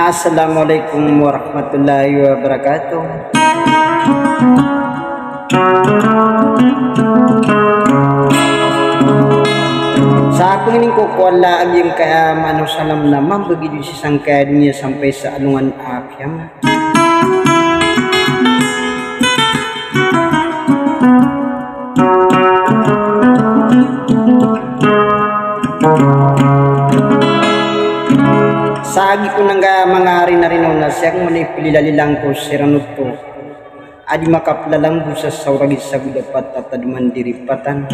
Assalamualaikum warahmatullahi wabarakatuh. Sa pengining ko kuala agyang kaya mano salam naman begitu sisang kaya dunia sampai sa alungan akyam. Sagi ko nangga mga hari-narinaw na siyang manipilalilang ko siranot ko. Adi makaplalang busa sa uragis sa gudapat at aduman diripatan.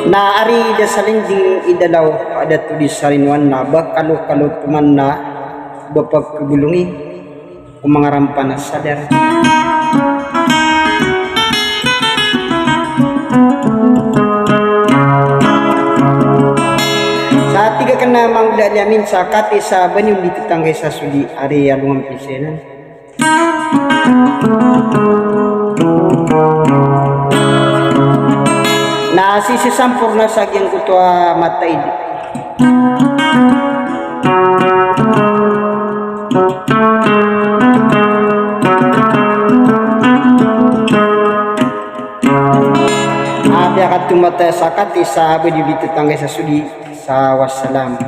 Naari da salinding idalaw ada to di sarinwan na bakalo-kalo tuman na bapag kebulungi kumangarampan na sadar. Tiga kena mangda jamin sakati sa banyum di tetangga sa sudi area lungang pisenan. Na sisi sampurna sa agyang kutua mata idi. Ada katu mata sakati sa banyum di tetangga sa sudi. Wassalam.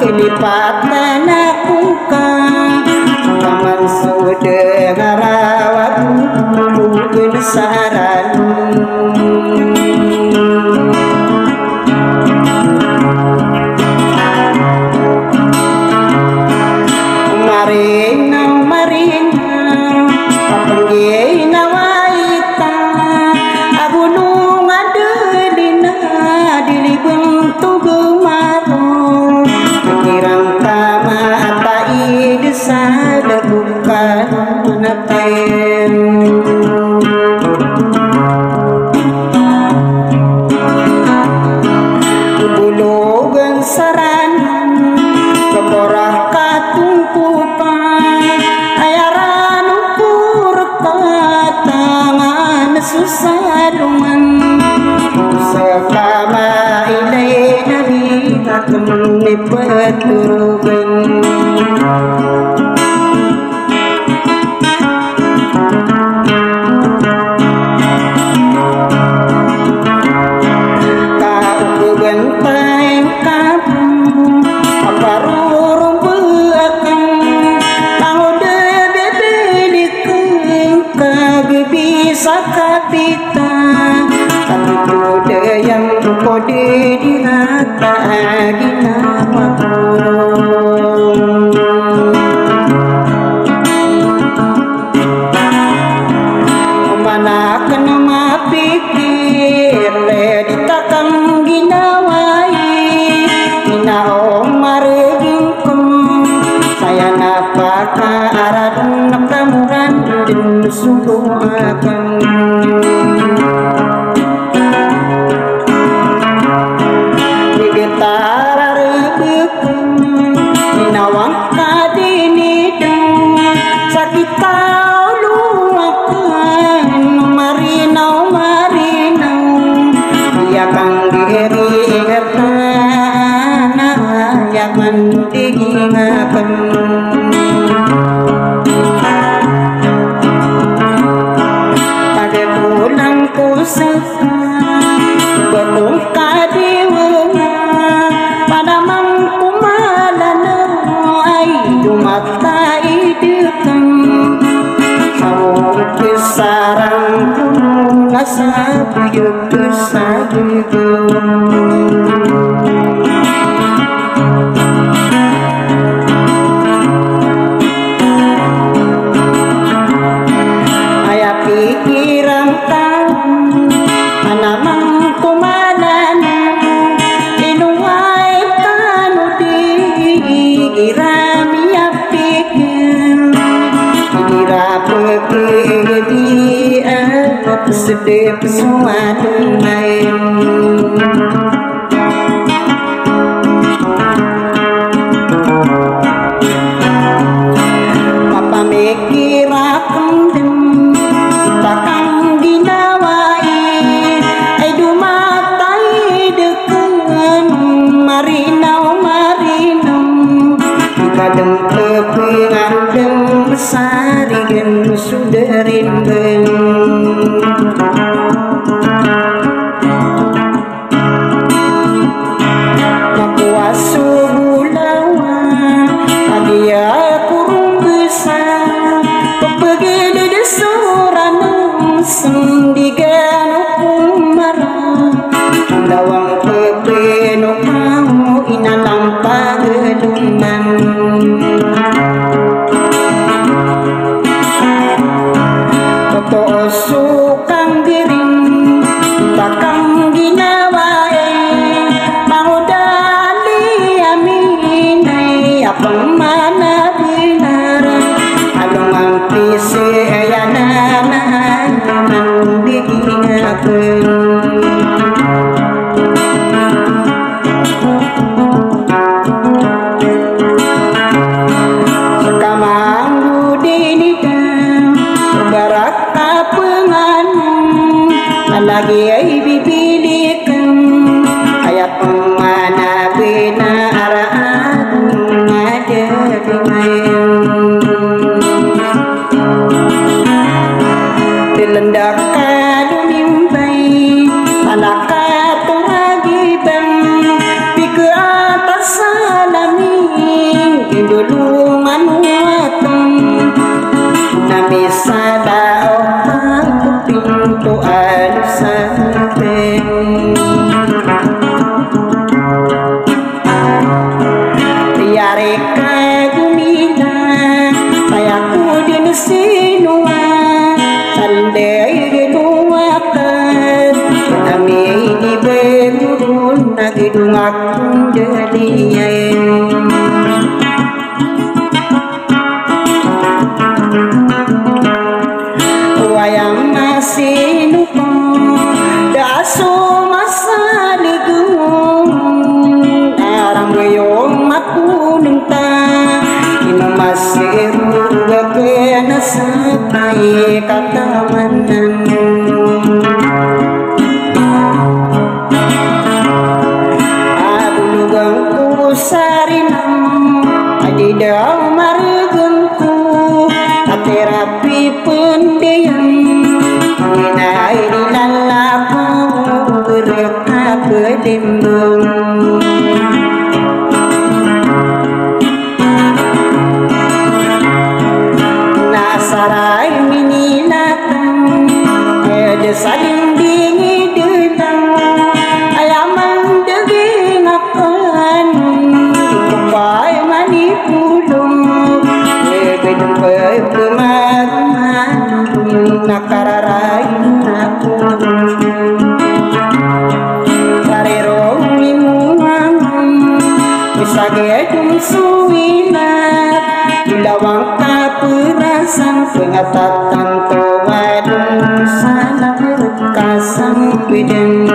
Kelipatan aku kaman sudah ngarawat dulu kenesaran marina kapanggay na waita agulong adalina dilibang tugumaro kirang tama atai desa bukan naten bulugan saran keborah katungkupan ayaran ukur katangan susah duman selama ilai nabi akan dipeturkan sakapita tapi kode yang kode dirata dinamaku mana kena mapikir le ditakang ginawai ginao marigingkong saya napaka aradun nakamuran din suku akan sarang nasa buyut sagiku aya pikiran tahu anamang kumanan inuwai kanu digirami pikir kira pekedi apa sedih sesuatu lain papa mikir akendem takang dinawai aidu matai deken marinau kadang kepingan dem besari gen sudah rimbeng mapuasu bulawa adia kurung besar pepegede desuranang sendigan ukumara lawang pepeno kamu inalang pageluman sukang giring takang ginawai mau dali aminai dulu manuatan nami sadao aku pintu alusante biare kagumina tayaku dinusinua sandai duakan nami ini berurun nagidung aku jadinya wayang masih lupa daso masa ligung arang gayong makununta ino masih ruga kena sakay katamanan abulugang ko sarinam adi daw marugangku terapi pendiam inai dilalaku berkah bedimbung nasarai minilatan ada saling dingi denang ayaman deging akan dikupai manipulung bedung pemaruman nakararain aku karerong limungan bisa gedung suwinat dilawang kaperasan pengatatan towadung salah kasang bidang